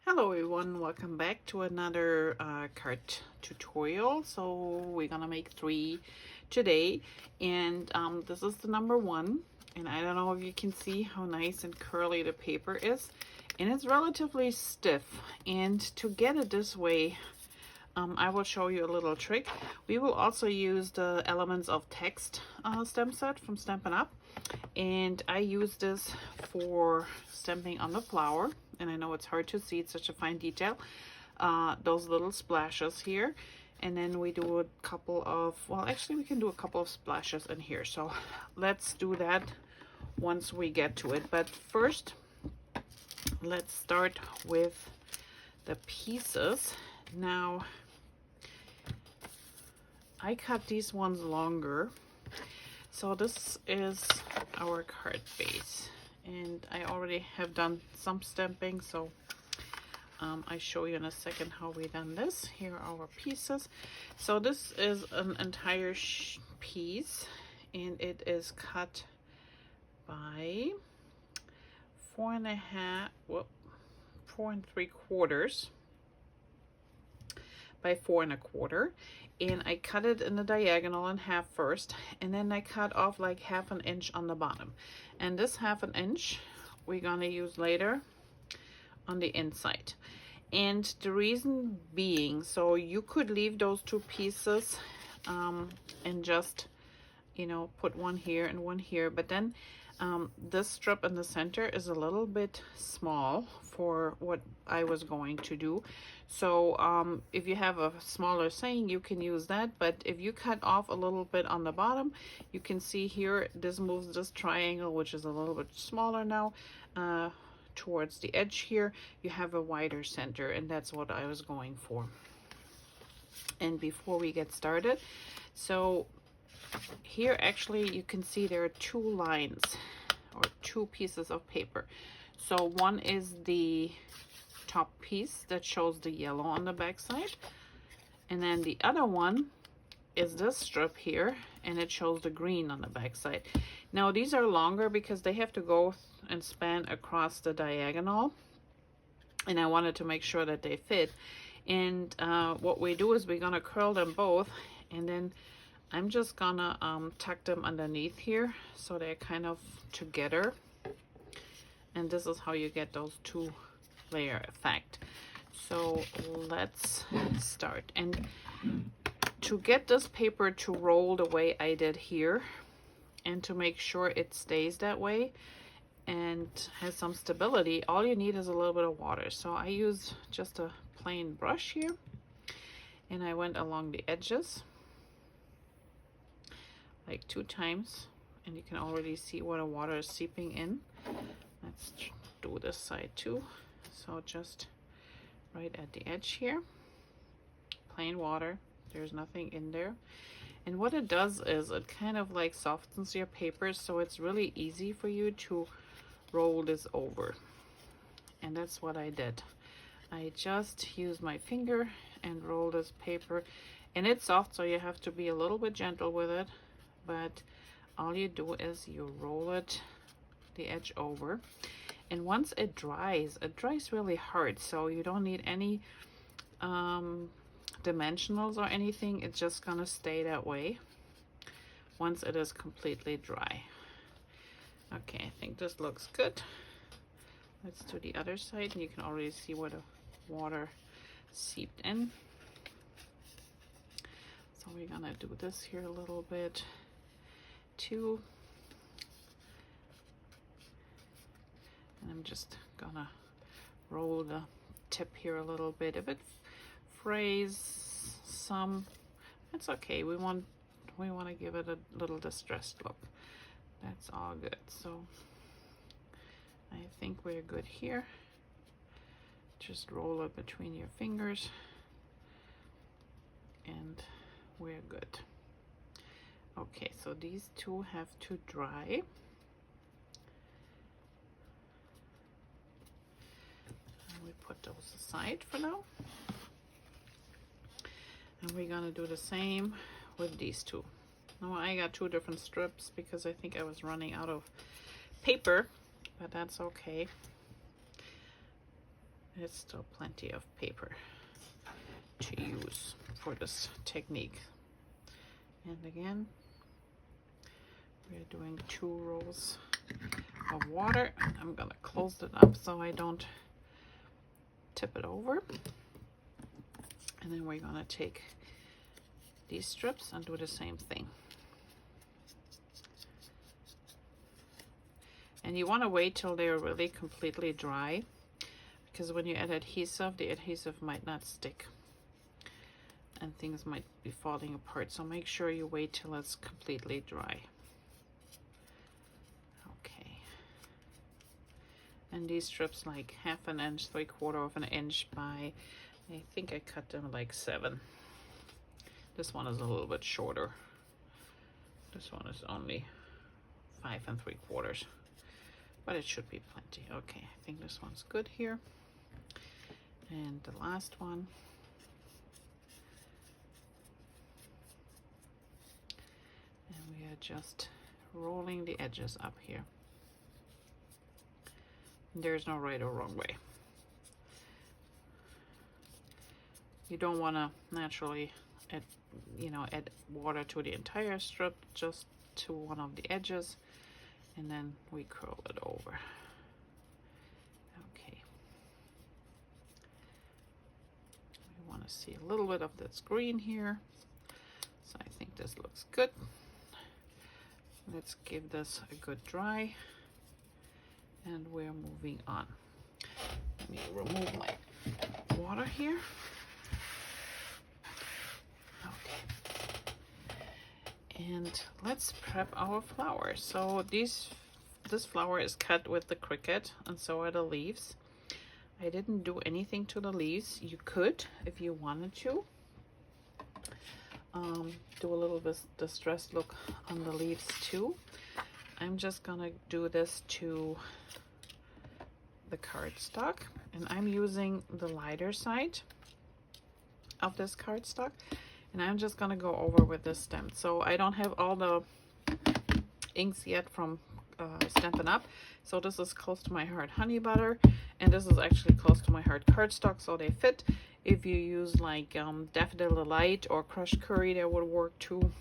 Hello everyone, welcome back to another card tutorial. So we're gonna make 3 today, and this is the number 1, and I don't know if you can see how nice and curly the paper is, and it's relatively stiff. And to get it this way, I will show you a little trick. We will also use the Elements of Text stamp set from Stampin' Up, and I use this for stamping on the flower. And I know it's hard to see, it's such a fine detail. Those little splashes here. And then we do a couple of, well, actually we can do a couple of splashes in here. So let's do that once we get to it. But first, let's start with the pieces. Now, I cut these ones longer. So this is our card base. And I already have done some stamping, so I show you in a second how we done this. Here are our pieces. So this is an entire piece, and it is cut by 4 3/4 by 4 1/4, and I cut it in the diagonal in half first, and then I cut off like 1/2 inch on the bottom. And this 1/2 inch we're gonna use later on the inside. And the reason being, so you could leave those 2 pieces and just, you know, put one here and one here, but then this strip in the center is a little bit small for what I was going to do. So if you have a smaller saying, you can use that, but if you cut off a little bit on the bottom, you can see here this moves this triangle, which is a little bit smaller now, towards the edge here. You have a wider center, and that's what I was going for. And before we get started, so here actually you can see there are 2 lines or 2 pieces of paper. So one is the top piece that shows the yellow on the back side, and then the other one is this strip here, and it shows the green on the back side. Now these are longer because they have to go and span across the diagonal, and I wanted to make sure that they fit. And what we do is we're gonna curl them both, and then I'm just gonna tuck them underneath here so they're kind of together. And this is how you get those 2 layer effect. So let's start. And to get this paper to roll the way I did here, and to make sure it stays that way and has some stability, all you need is a little bit of water. So I use just a plain brush here, and I went along the edges like 2 times, and you can already see where the water is seeping in. Let's do this side too. So just right at the edge here, plain water, there's nothing in there. And what it does is it kind of like softens your paper, so it's really easy for you to roll this over. And that's what I did. I just use my finger and roll this paper, and it's soft, so you have to be a little bit gentle with it, but all you do is you roll it the edge over. And once it dries really hard, so you don't need any dimensionals or anything. It's just gonna stay that way once it is completely dry. Okay, I think this looks good. Let's do the other side, and you can already see where the water seeped in. So we're gonna do this here a little bit too. And I'm just gonna roll the tip here a little bit. If it frays some, that's okay. We want to give it a little distressed look. That's all good. So I think we're good here. Just roll it between your fingers, and we're good. Okay, so these 2 have to dry. We put those aside for now, and we're gonna do the same with these 2. Now I got 2 different strips because I think I was running out of paper, but that's okay. There's still plenty of paper to use for this technique. And again, we're doing 2 rows of water. I'm gonna close it up so I don't tip it over. And then we're gonna take these strips and do the same thing. And you want to wait till they're really completely dry, because when you add adhesive, the adhesive might not stick and things might be falling apart. So make sure you wait till it's completely dry. Okay. And these strips like 1/2 inch, 3/4 of an inch by, I think I cut them like 7. This one is a little bit shorter. This one is only 5 3/4. But it should be plenty. Okay, I think this one's good here. And the last one. And we are just rolling the edges up here. There's no right or wrong way. You don't want to naturally add, add water to the entire strip, just to one of the edges. And then we curl it over. Okay. We want to see a little bit of this green here. So I think this looks good. Let's give this a good dry. And we're moving on. Let me remove my water here. Okay. And let's prep our flower. So this flower is cut with the Cricut, and so are the leaves. I didn't do anything to the leaves. You could if you wanted to. Do a little bit distressed look on the leaves too. I'm just gonna do this to the cardstock, and I'm using the lighter side of this cardstock. And I'm just gonna go over with this stamp. So I don't have all the inks yet from Stampin' Up. So this is close to my heart Honeybutter, and this is actually close to my heart cardstock, so they fit. If you use like Daffodil Delight or Crushed Curry, that would work too.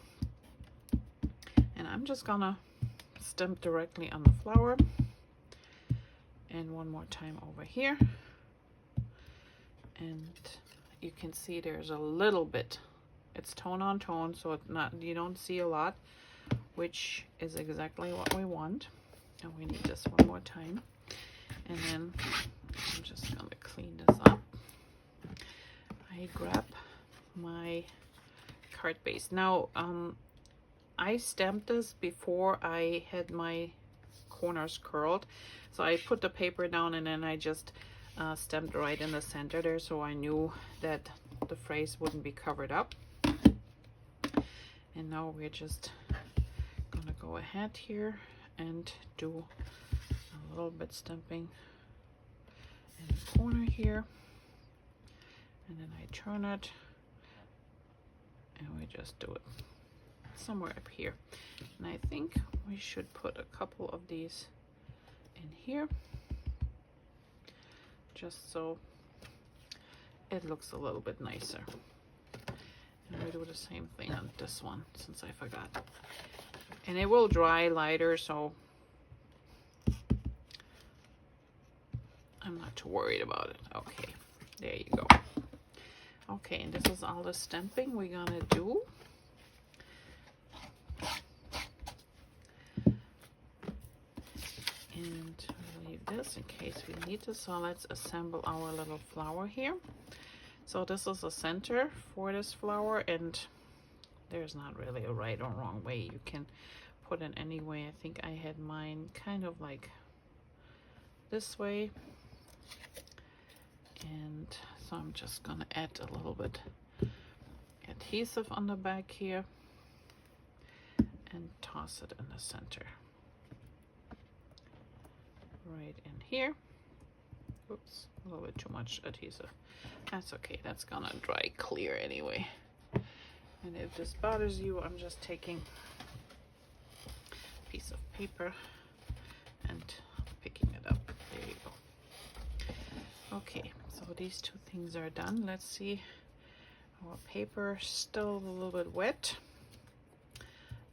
And I'm just gonna stamp directly on the flower. And one more time over here. And you can see there's a little bit. It's tone on tone, so it's not, you don't see a lot, which is exactly what we want. And we need this one more time. And then I'm just gonna clean this up. I grab my card base. Now, I stamped this before I had my corners curled. So I put the paper down and then I just stamped right in the center there, so I knew that the phrase wouldn't be covered up. And now we're just gonna go ahead here and do a little bit stamping in the corner here. And then I turn it and we just do it somewhere up here. And I think we should put a couple of these in here, just so it looks a little bit nicer. And we do the same thing on this one, since I forgot. And it will dry lighter, so I'm not too worried about it. Okay, there you go. Okay, and this is all the stamping we're gonna do. And we'll leave this in case we need this. So let's assemble our little flower here. So this is the center for this flower, and there's not really a right or wrong way. You can put it any way. I think I had mine kind of like this way. And so I'm just gonna add a little bit adhesive on the back here and toss it in the center. Right in here. Oops, a little bit too much adhesive. That's okay, that's gonna dry clear anyway. And if this bothers you, I'm just taking a piece of paper and picking it up. There you go. Okay, these two things are done. Let's see. Our paper still a little bit wet.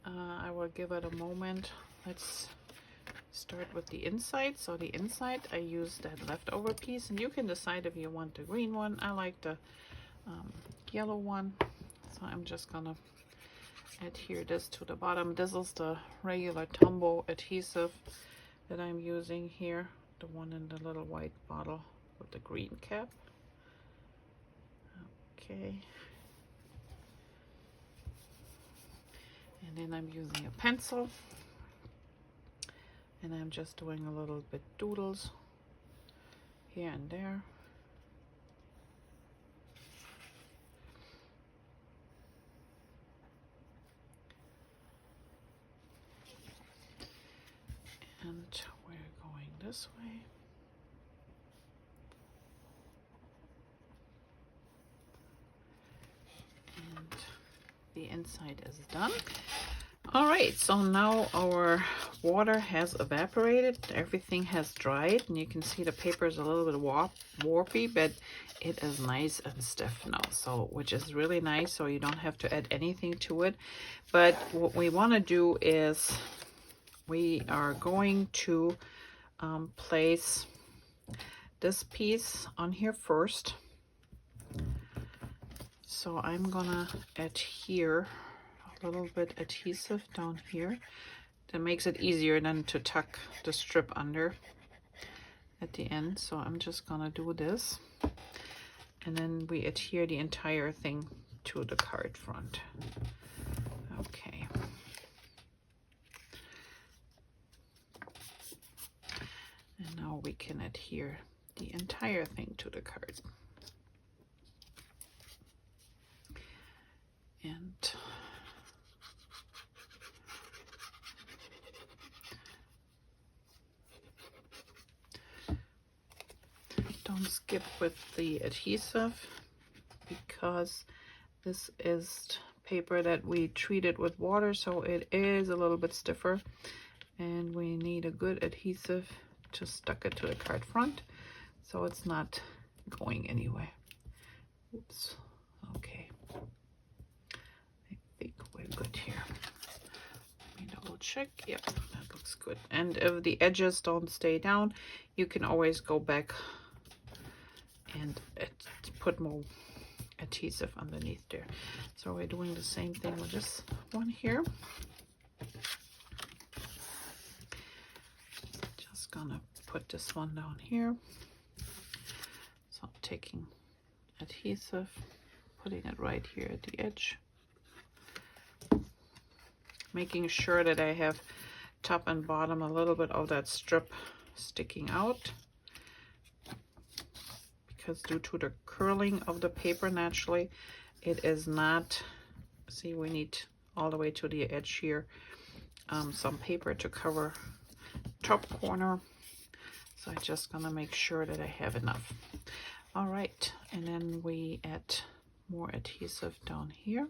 I will give it a moment. Let's start with the inside. So the inside, I use that leftover piece, and you can decide if you want the green one. I like the yellow one, so I'm just gonna adhere this to the bottom. This is the regular Tombow adhesive that I'm using here, the one in the little white bottle with the green cap. Okay. And then I'm using a pencil, and I'm just doing a little bit doodles here and there. And we're going this way. And the inside is done. All right, so now our water has evaporated, everything has dried, and you can see the paper is a little bit warpy, but it is nice and stiff now, so which is really nice, so you don't have to add anything to it. But what we want to do is we are going to place this piece on here first. So I'm gonna adhere a little bit adhesive down here. That makes it easier then to tuck the strip under at the end. So I'm just gonna do this, and then we adhere the entire thing to the card front. Okay. And now we can adhere the entire thing to the card. And don't skip with the adhesive, because this is paper that we treated with water, so it is a little bit stiffer, and we need a good adhesive to stuck it to the card front so it's not going anywhere. Oops. Okay, I think we're good here. Let me double check. Yep, that looks good. And if the edges don't stay down, you can always go back and put more adhesive underneath there. So we're doing the same thing with this one here. Just gonna put this one down here. So I'm taking adhesive, putting it right here at the edge, making sure that I have top and bottom a little bit of that strip sticking out, because due to the curling of the paper naturally it is not, see, we need all the way to the edge here some paper to cover top corner, so I'm just gonna make sure that I have enough. All right, and then we add more adhesive down here.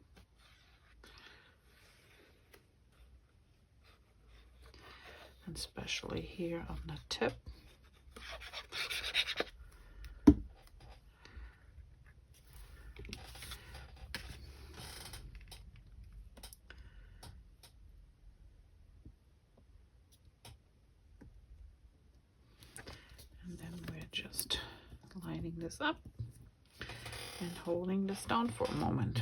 And especially here on the tip. And then we're just lining this up and holding this down for a moment.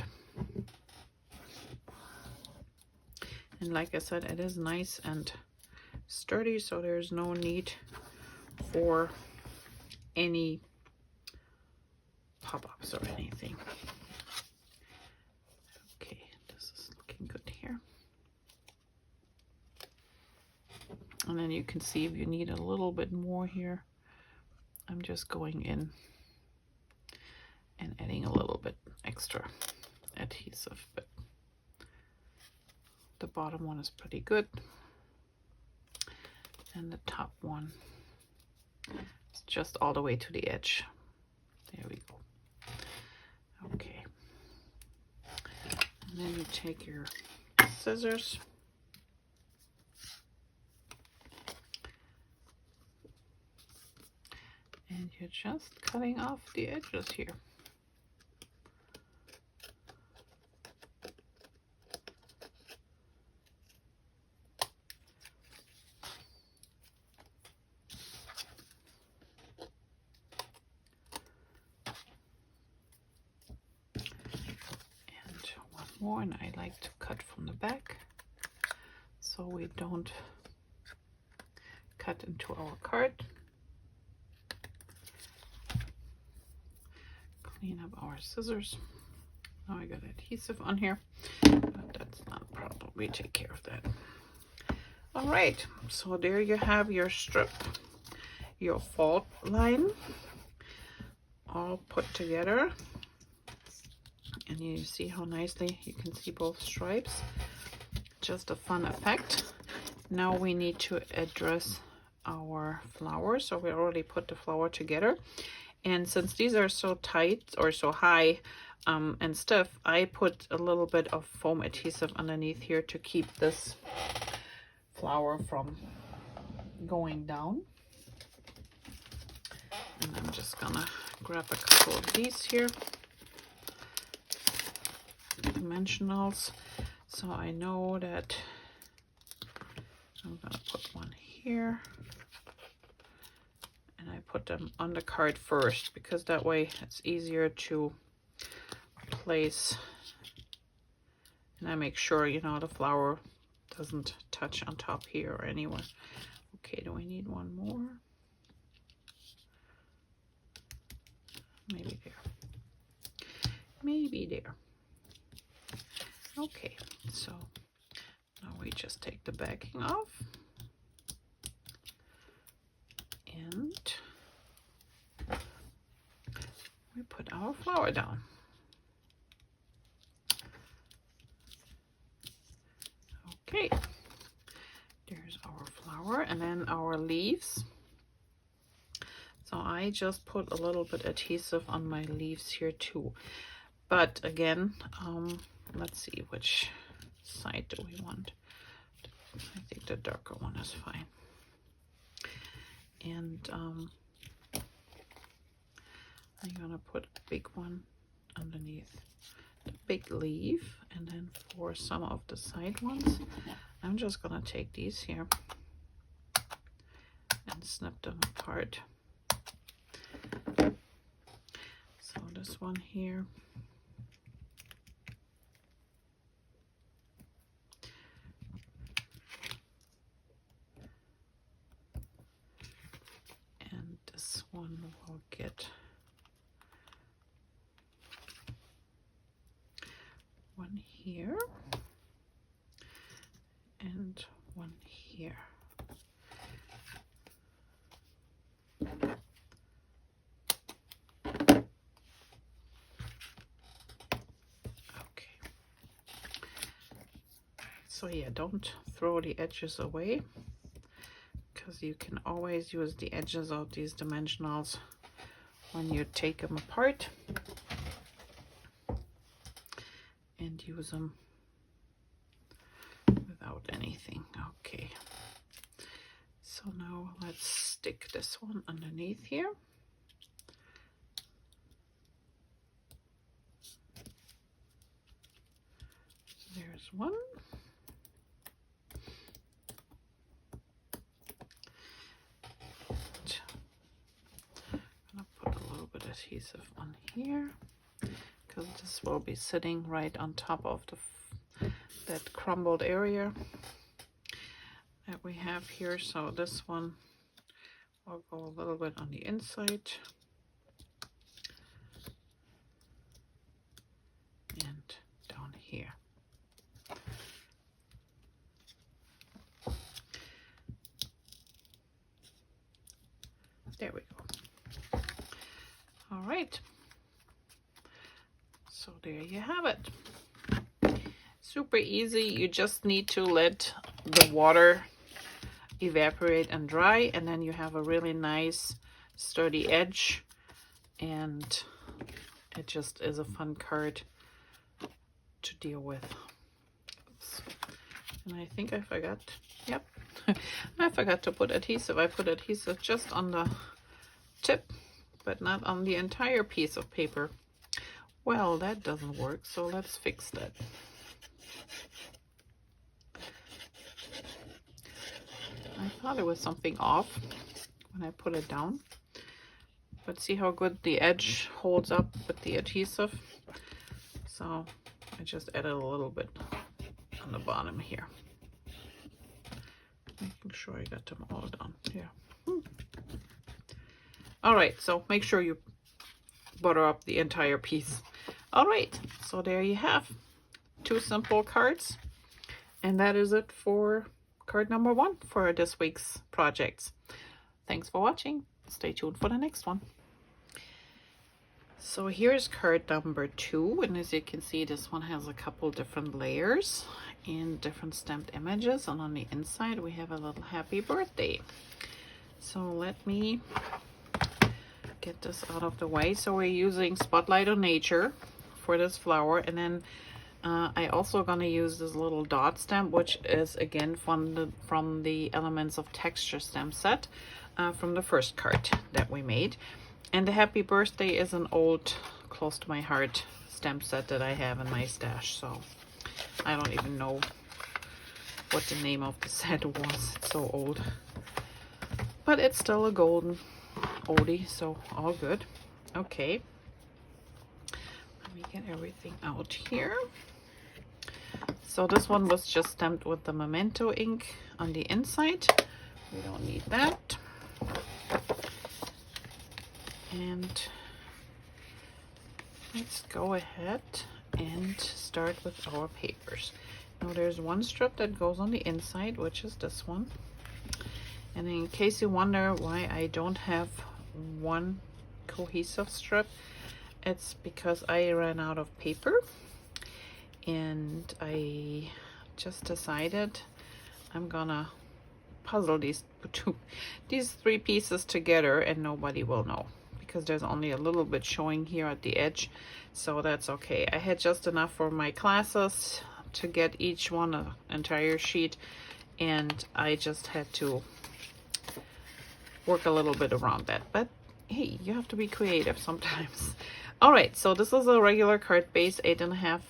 And like I said, it is nice and sturdy, so there's no need for any pop-ups or anything. Okay, this is looking good here. And then you can see if you need a little bit more here, I'm just going in and adding a little bit extra adhesive, but the bottom one is pretty good. And the top one is just all the way to the edge. There we go. Okay. And then you take your scissors And you're just cutting off the edges here. And one more, and I like to cut from the back so we don't cut into our card. Clean up our scissors. Now I got adhesive on here, but that's not a problem. We take care of that. All right, so there you have your strip, your fault line all put together. And you see how nicely you can see both stripes. Just a fun effect. Now we need to address our flower. So we already put the flower together. And since these are so tight or so high and stiff, I put a little bit of foam adhesive underneath here to keep this flower from going down. And I'm just gonna grab a couple of these here, dimensionals, so I know that I'm gonna put one here. And I put them on the card first because that way it's easier to place. And I make sure, you know, the flower doesn't touch on top here or anywhere. Okay, do we need one more? Maybe there. Maybe there. Okay, so now we just take the backing off. And we put our flower down. Okay, there's our flower, and then our leaves. So I just put a little bit adhesive on my leaves here too. But again, let's see, which side do we want? I think the darker one is fine. And I'm gonna put a big one underneath the big leaf, and then for some of the side ones, I'm just gonna take these here and snip them apart. So this one here, and this one will get one here and one here. So yeah, don't throw the edges away, because you can always use the edges of these dimensionals when you take them apart and use them without anything. Okay, so now let's stick this one underneath here. There's one. Adhesive on here, because this will be sitting right on top of that crumbled area that we have here. So this one will go a little bit on the inside and down here. There we go. All right, so there you have it. Super easy. You just need to let the water evaporate and dry, and then you have a really nice sturdy edge, and it just is a fun card to deal with. Oops. And I think I forgot, yep, I forgot to put adhesive. I put adhesive just on the tip but not on the entire piece of paper. Well, that doesn't work, so let's fix that. I thought it was something off when I put it down, but see how good the edge holds up with the adhesive? So I just added a little bit on the bottom here. Making sure I got them all done. Yeah. All right, so make sure you butter up the entire piece. All right, so there you have 2 simple cards. And that is it for card number 1 for this week's projects. Thanks for watching. Stay tuned for the next one. So here's card number 2, and as you can see, this one has a couple different layers and different stamped images, and on the inside we have a little happy birthday. So let me get this out of the way. So we're using Spotlight on Nature for this flower, and then I also gonna use this little dot stamp, which is again from the Elements of Texture stamp set from the first card that we made. And the Happy Birthday is an old, close to my heart stamp set that I have in my stash. So I don't even know what the name of the set was. It's so old. But it's still a golden oldie, so all good. Okay. Let me get everything out here. So this one was just stamped with the Memento ink on the inside. We don't need that. And let's go ahead and start with our papers. Now there's one strip that goes on the inside, which is this one. And in case you wonder why I don't have one cohesive strip, it's because I ran out of paper, and I just decided I'm gonna puzzle these 3 pieces together, and nobody will know, because there's only a little bit showing here at the edge, so that's okay. I had just enough for my classes to get each one an entire sheet, and I just had to work a little bit around that. But hey, you have to be creative sometimes. All right, so this is a regular card base, 8.5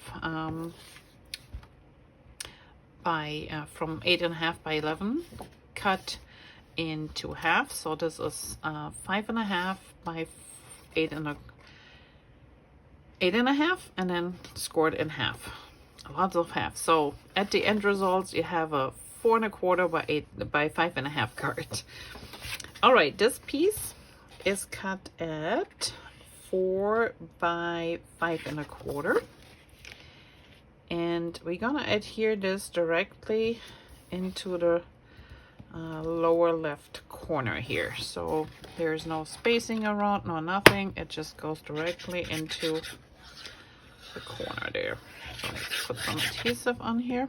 from 8.5 by 11, cut into half. So this is 5.5 by 8.5, and then scored in half. Lots of half. So at the end results, you have a 4.25 by 5.5 card. All right, this piece is cut at 4 by 5.25, and we're gonna adhere this directly into the lower left corner here. So there's no spacing around, no nothing. It just goes directly into the corner there. So let's put some adhesive on here.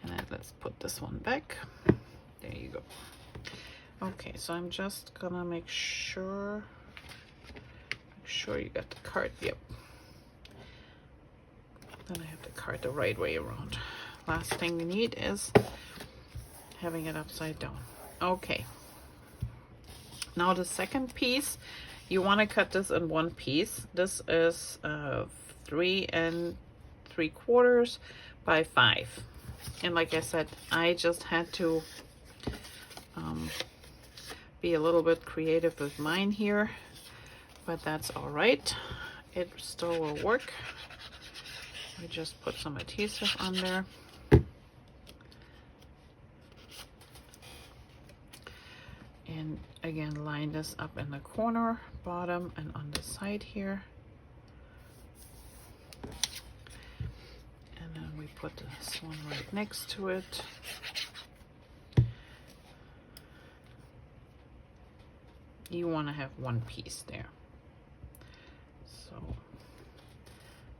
And then let's put this one back. There you go. Okay, so I'm just gonna make sure you got the card. Yep. Then I have the card the right way around. Last thing we need is having it upside down. Okay. Now the second piece, you want to cut this in one piece. This is 3 3/4 by 5. And like I said, I just had to be a little bit creative with mine here, but that's all right. It still will work. I just put some adhesive on there. And again, line this up in the corner, bottom, and on the side here. And then we put this one right next to it. You want to have one piece there. So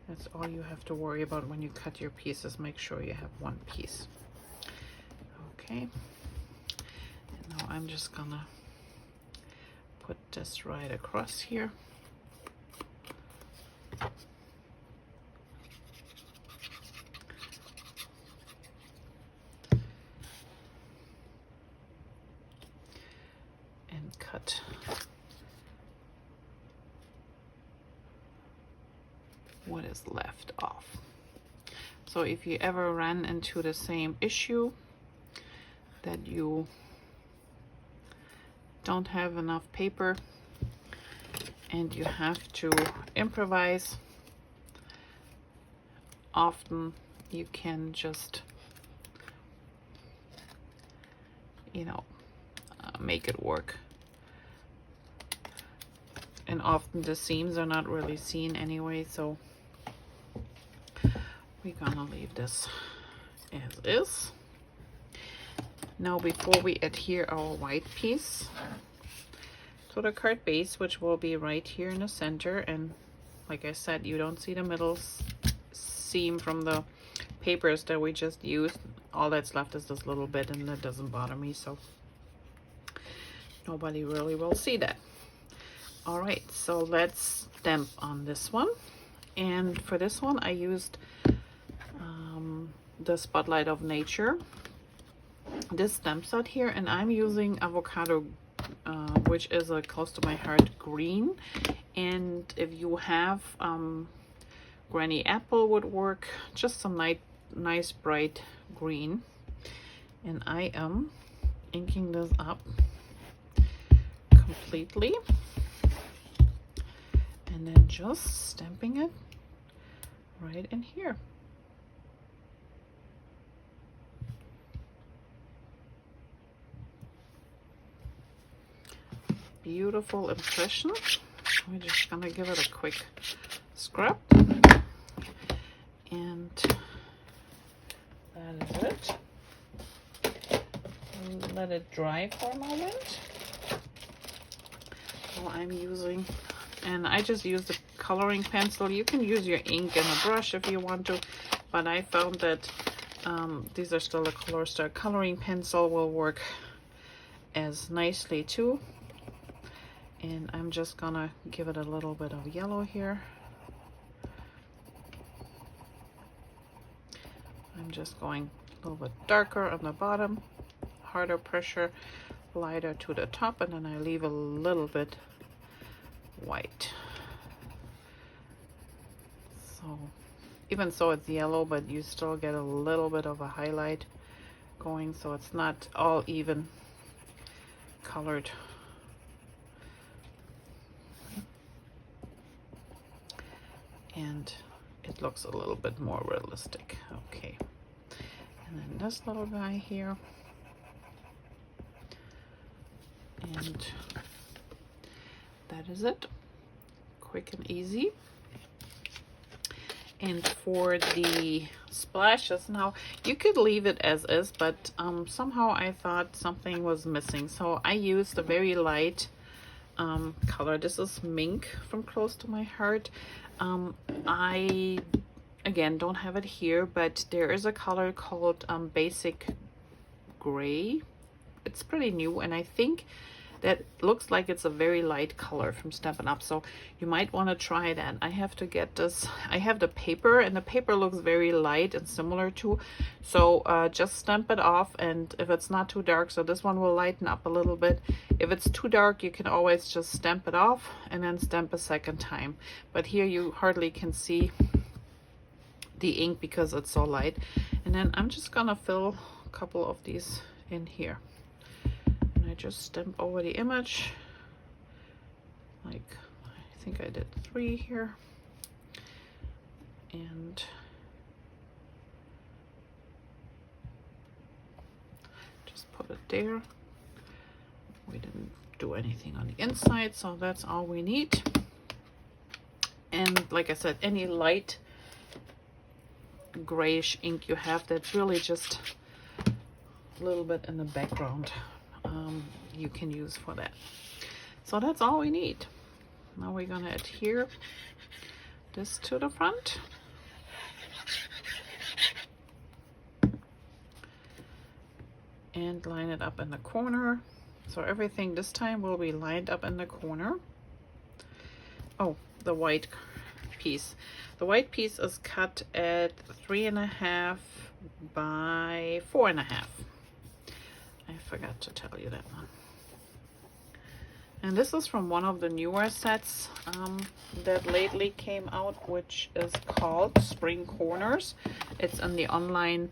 that's all you have to worry about when you cut your pieces. Make sure you have one piece. Okay. And now I'm just gonna put this right across here. cut what is left off. So if you ever run into the same issue that you don't have enough paper and you have to improvise, often you can just, you know, make it work. And often the seams are not really seen anyway, so we're gonna leave this as is. Now before we adhere our white piece to the card base, which will be right here in the center, and like I said, you don't see the middle seam from the papers that we just used. All that's left is this little bit, and that doesn't bother me, so nobody really will see that. All right, so let's stamp on this one. And for this one I used the Spotlight of Nature, this stamp set here, and I'm using avocado, which is a close to my heart green. And if you have Granny Apple would work, just some nice bright green. And I am inking this up completely and then just stamping it right in here. Beautiful impression. We're just gonna give it a quick scrub, and that is it. Let it dry for a moment. So I'm using, and I just use the coloring pencil. You can use your ink and a brush if you want to, but I found that these are still the Cardstock coloring pencil will work as nicely too. And I'm just gonna give it a little bit of yellow here. I'm just going a little bit darker on the bottom, harder pressure, lighter to the top, and then I leave a little bit white. So even so it's yellow, but you still get a little bit of a highlight going, so it's not all even colored. And it looks a little bit more realistic. Okay, and then this little guy here, and that is it. Quick and easy. And for the splashes, now you could leave it as is, but somehow I thought something was missing, so I used a very light color. This is Mink from Close to My Heart. I again don't have it here, but there is a color called Basic Gray. It's pretty new, and I think that looks like it's a very light color from Stampin' Up, so you might want to try that. I have to get this. I have the paper, and the paper looks very light and similar to, so just stamp it off, and if it's not too dark, so this one will lighten up a little bit. If it's too dark, you can always just stamp it off and then stamp a second time, but here you hardly can see the ink because it's so light. And then I'm just gonna fill a couple of these in here. I just stamp over the image, like I think I did 3 here, and just put it there. We didn't do anything on the inside, so that's all we need. And like I said, any light grayish ink you have that's really just a little bit in the background, you can use for that. So that's all we need. Now we're gonna adhere this to the front. And line it up in the corner. So everything this time will be lined up in the corner. Oh, the white piece. The white piece is cut at 3.5 by 4.5. I forgot to tell you that one. And this is from one of the newer sets that lately came out, which is called Spring Corners. It's in the online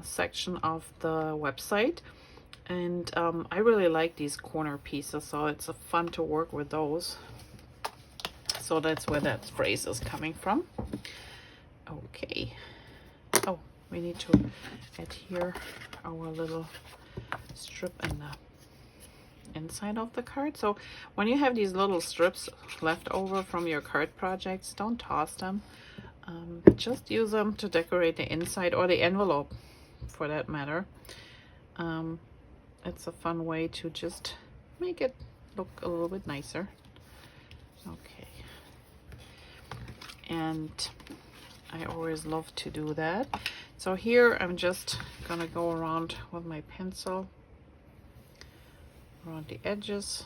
section of the website. And I really like these corner pieces, so it's fun to work with those. So that's where that phrase is coming from. Okay. Oh, we need to adhere our little strip in the inside of the card. So when you have these little strips left over from your card projects, don't toss them. Just use them to decorate the inside or the envelope, for that matter. It's a fun way to just make it look a little bit nicer. Okay. And I always love to do that. So here I'm just gonna go around with my pencil around the edges.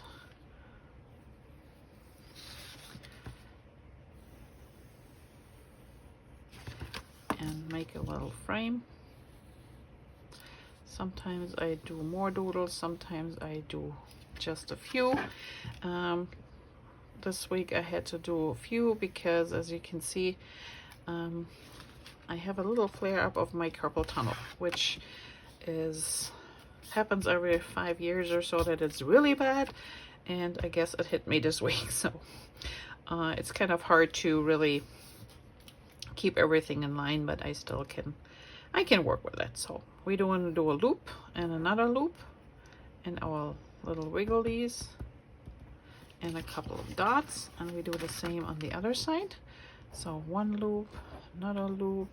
And make a little frame. Sometimes I do more doodles, sometimes I do just a few. This week I had to do a few because, as you can see, I have a little flare up of my carpal tunnel, which happens every 5 years or so, that it's really bad, and I guess it hit me this week. So it's kind of hard to really keep everything in line, but I still can work with it. So we do want to do a loop and another loop and our little wigglies and a couple of dots, and we do the same on the other side. So one loop, another loop,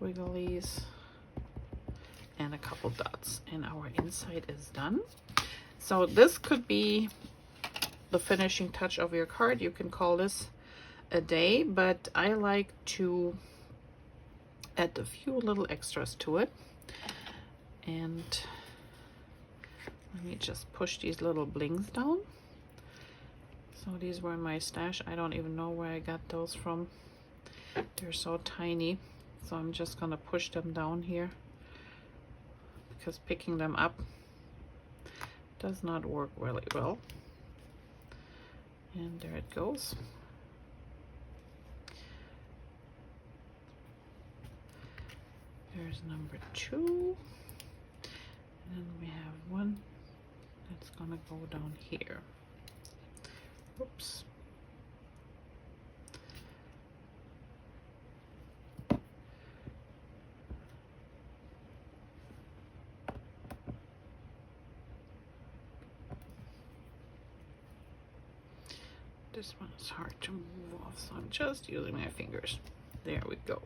wigglies, and a couple dots, and our inside is done. So this could be the finishing touch of your card. You can call this a day, but I like to add a few little extras to it. And let me just push these little blings down. So these were in my stash. I don't even know where I got those from. They're so tiny. So I'm just gonna push them down here, because picking them up does not work really well. And there it goes. There's number 2. And then we have one that's gonna go down here. Oops. This one is hard to move off, so I'm just using my fingers. There we go.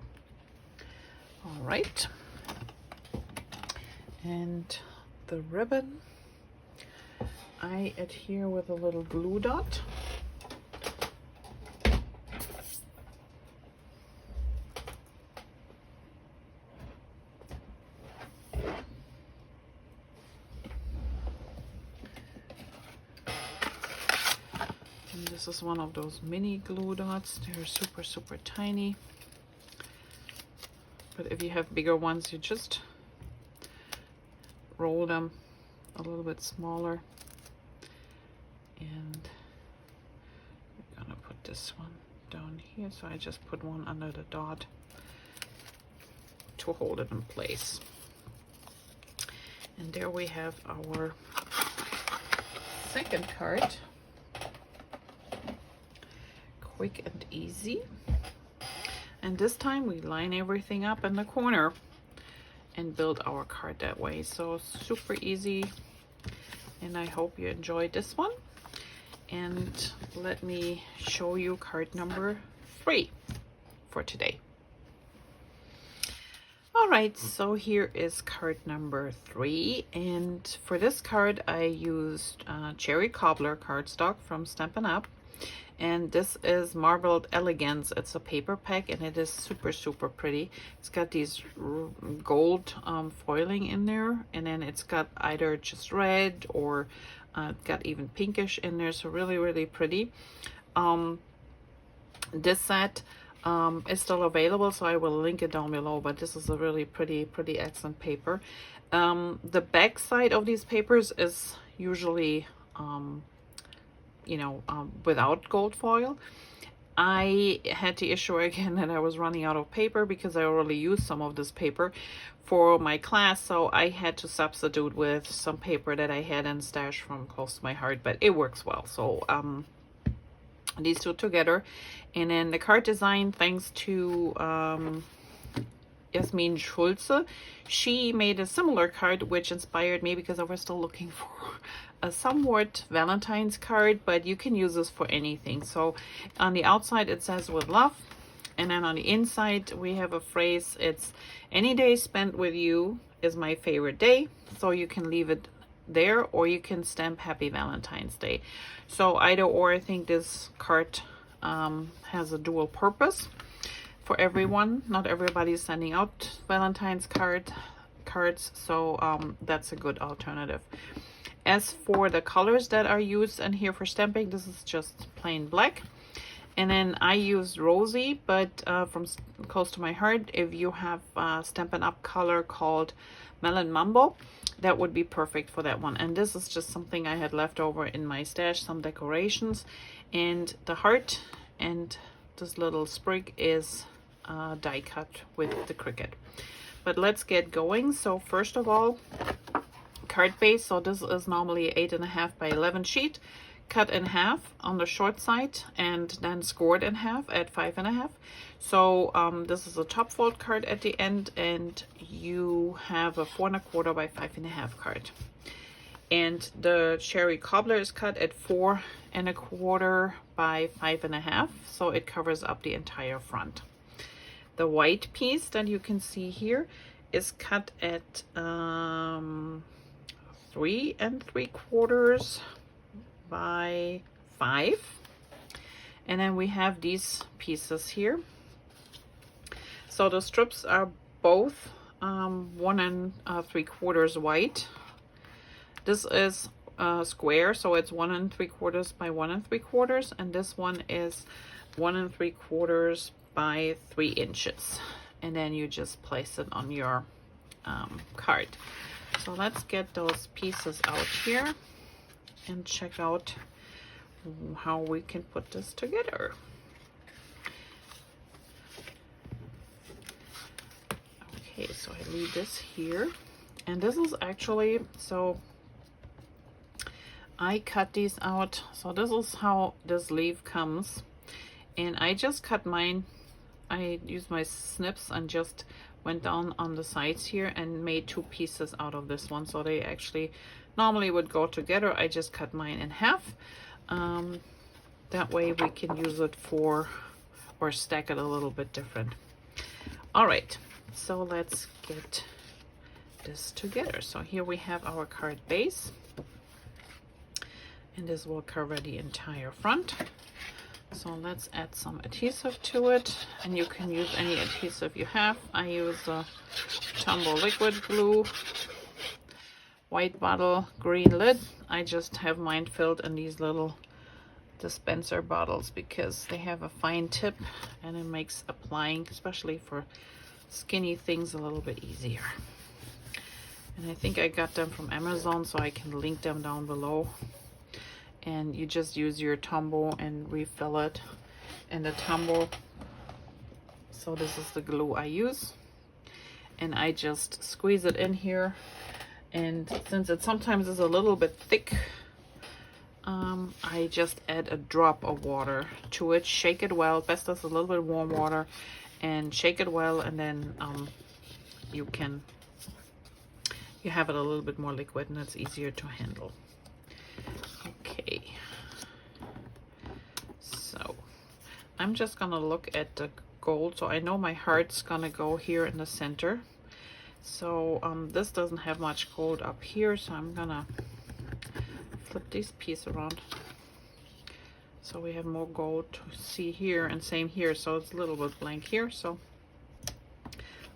All right. And the ribbon, I adhere with a little glue dot. And this is one of those mini glue dots. They're super, super tiny. But if you have bigger ones, you just roll them a little bit smaller. And we're gonna put this one down here. So I just put one under the dot to hold it in place. And there we have our second card. Quick and easy. And this time we line everything up in the corner and build our card that way. So super easy, and I hope you enjoyed this one. And let me show you card number 3 for today. All right, so here is card number 3, and for this card I used Cherry Cobbler cardstock from Stampin' Up. And this is Marbled Elegance. It's a paper pack, and it is super, super pretty. It's got these gold foiling in there, and then it's got either just red or got even pinkish in there. So really, really pretty. This set is still available, so I will link it down below, but this is a really pretty excellent paper. The back side of these papers is usually you know, without gold foil. I had the issue again that I was running out of paper because I already used some of this paper for my class, so I had to substitute with some paper that I had in stash from Close to My Heart, but it works well. So these two together. And then the card design, thanks to Jasmin Schulze. She made a similar card which inspired me because I was still looking for a somewhat Valentine's card, but you can use this for anything. So on the outside it says with love, and then on the inside we have a phrase. It's any day spent with you is my favorite day. So you can leave it there, or you can stamp Happy Valentine's Day. So either or, I think this card has a dual purpose for everyone. Not everybody is sending out Valentine's cards, so that's a good alternative. As for the colors that are used in here for stamping, this is just plain black. And then I used Rosy, but from Close to My Heart, if you have a Stampin' Up color called Melon Mambo, that would be perfect for that one. And this is just something I had left over in my stash, some decorations. And the heart and this little sprig is die cut with the Cricut. But let's get going. So first of all, card base. So this is normally 8.5 by 11 sheet, cut in half on the short side and then scored in half at 5.5. So this is a top fold card at the end, and you have a 4.25 by 5.5 card. And the cherry cobbler is cut at 4.25 by 5.5, so it covers up the entire front. The white piece that you can see here is cut at 3.75 by 5. And then we have these pieces here. So the strips are both 1.75 white. This is square, so it's 1.75 by 1.75, and this one is 1.75 by 3 inches. And then you just place it on your card. So let's get those pieces out here and check out how we can put this together. Okay, so I leave this here, and this is actually, so I cut these out. So this is how this leaf comes, and I just cut mine. I used my snips and just went down on the sides here and made 2 pieces out of this one, so they actually normally would go together. I just cut mine in half. That way we can use it for, or stack it a little bit different. All right, so let's get this together. So here we have our card base, and this will cover the entire front. So let's add some adhesive to it, and you can use any adhesive you have. I use a Tombow liquid glue, white bottle, green lid. I just have mine filled in these little dispenser bottles because they have a fine tip and it makes applying, especially for skinny things, a little bit easier. And I think I got them from Amazon, so I can link them down below. And you just use your Tombow and refill it in the Tombow. So this is the glue I use, and I just squeeze it in here. And since it sometimes is a little bit thick, I just add a drop of water to it, shake it well. Best is a little bit warm water, and shake it well, and then you have it a little bit more liquid, and it's easier to handle. Okay, so I'm just gonna look at the gold. So I know my heart's gonna go here in the center. So this doesn't have much gold up here, so I'm gonna flip this piece around so we have more gold to see here, and same here. So it's a little bit blank here, so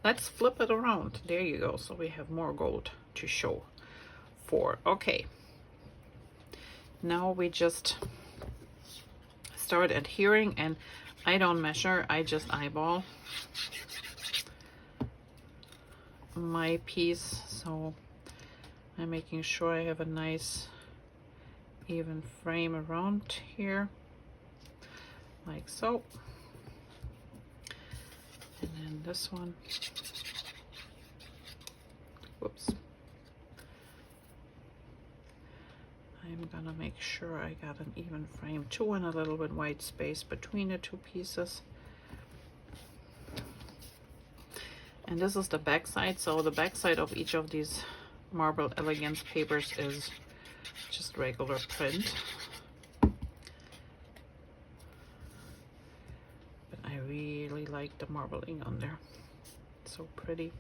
let's flip it around. There you go. So we have more gold to show for. Okay, now we just start adhering, and I don't measure, I just eyeball my piece. So I'm making sure I have a nice even frame around here, like so. And then this one, whoops. I'm gonna make sure I got an even frame too, and a little bit white space between the two pieces. And this is the back side. So the back side of each of these Marbled Elegance papers is just regular print. But I really like the marbling on there. It's so pretty.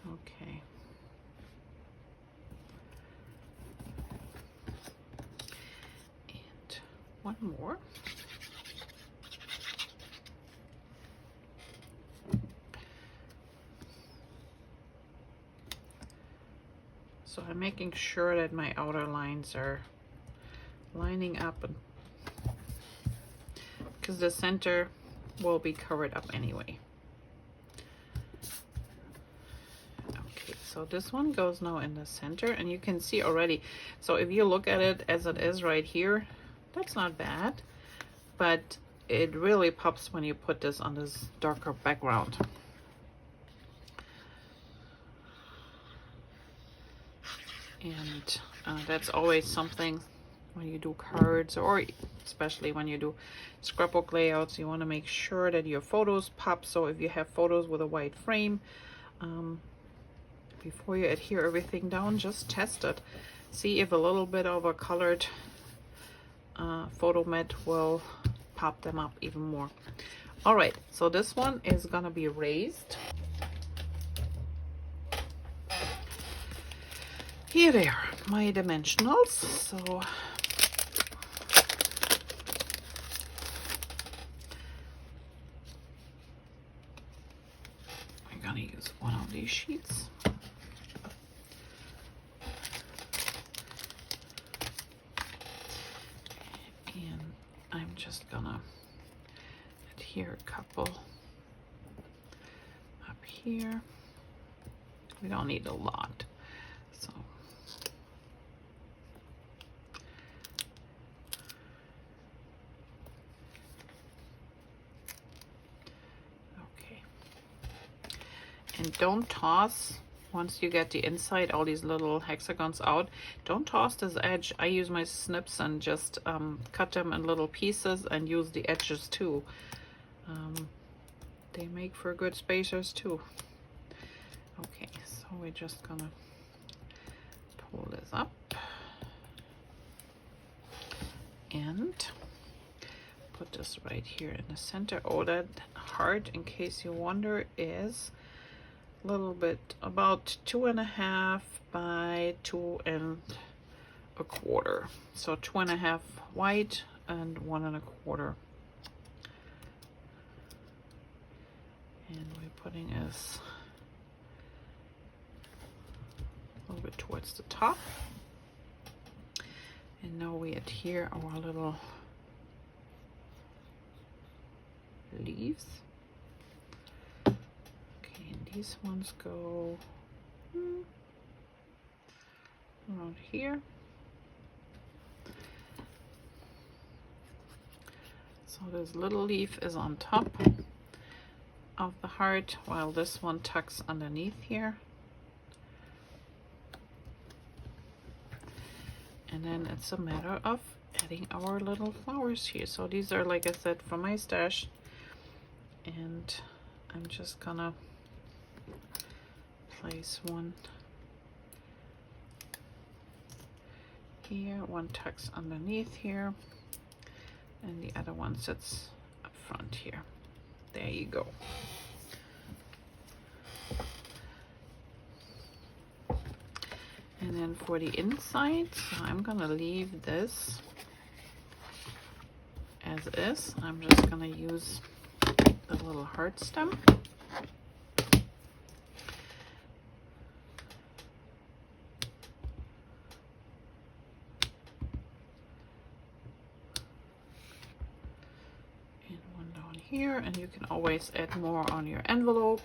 Okay. And one more. So I'm making sure that my outer lines are lining up, and because the center will be covered up anyway. Okay, so this one goes now in the center, and you can see already. So if you look at it as it is right here, that's not bad, but it really pops when you put this on this darker background. And that's always something when you do cards, or especially when you do scrapbook layouts, you want to make sure that your photos pop. So if you have photos with a white frame, before you adhere everything down, just test it. See if a little bit of a colored photo mat will pop them up even more. All right, so this one is gonna be raised. Here they are, my dimensionals. So I'm gonna use one of these sheets. And I'm just gonna adhere a couple up here. We don't need a lot. So and don't toss once you get the inside, all these little hexagons out. Don't toss this edge. I use my snips and just cut them in little pieces and use the edges too. They make for good spacers too. Okay, so we're just gonna pull this up and put this right here in the center. Oh, that heart, in case you wonder, is a little bit about 2.5 by 2 1/4. So 2.5 white and 1 1/4. And we're putting this a little bit towards the top. And now we adhere our little leaves. Okay, and these ones go around here. So this little leaf is on top of the heart, while this one tucks underneath here. And then it's a matter of adding our little flowers here. So these are, like I said, from my stash, and I'm just gonna place one here, one tucks underneath here, and the other one sits up front here. There you go. And then for the inside, so I'm gonna leave this as is. I'm just gonna use the little heart stem. And one down here, and you can always add more on your envelope.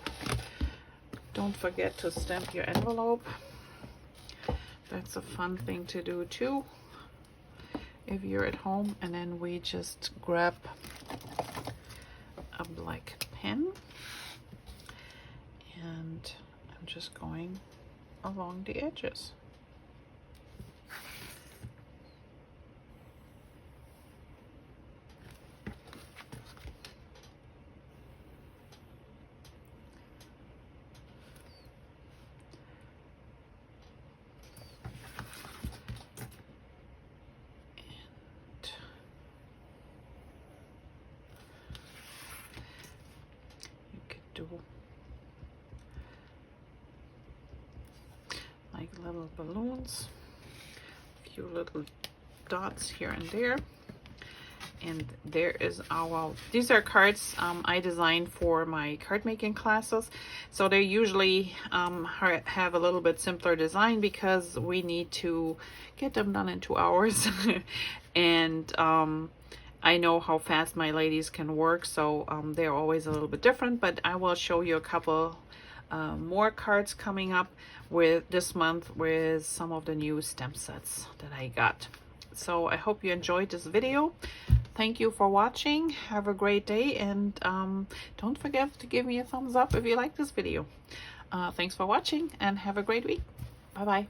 Don't forget to stamp your envelope. That's a fun thing to do too. if you're at home, and then we just grab a black pen, and I'm just going along the edges. Like little balloons, a few little dots here and there. And there is our, these are cards I designed for my card making classes. So they usually have a little bit simpler design because we need to get them done in 2 hours. And I know how fast my ladies can work, so they're always a little bit different, but I will show you a couple more cards coming up with this month with some of the new stamp sets that I got. So I hope you enjoyed this video. Thank you for watching. Have a great day, and don't forget to give me a thumbs up if you like this video. Thanks for watching, and have a great week. Bye bye.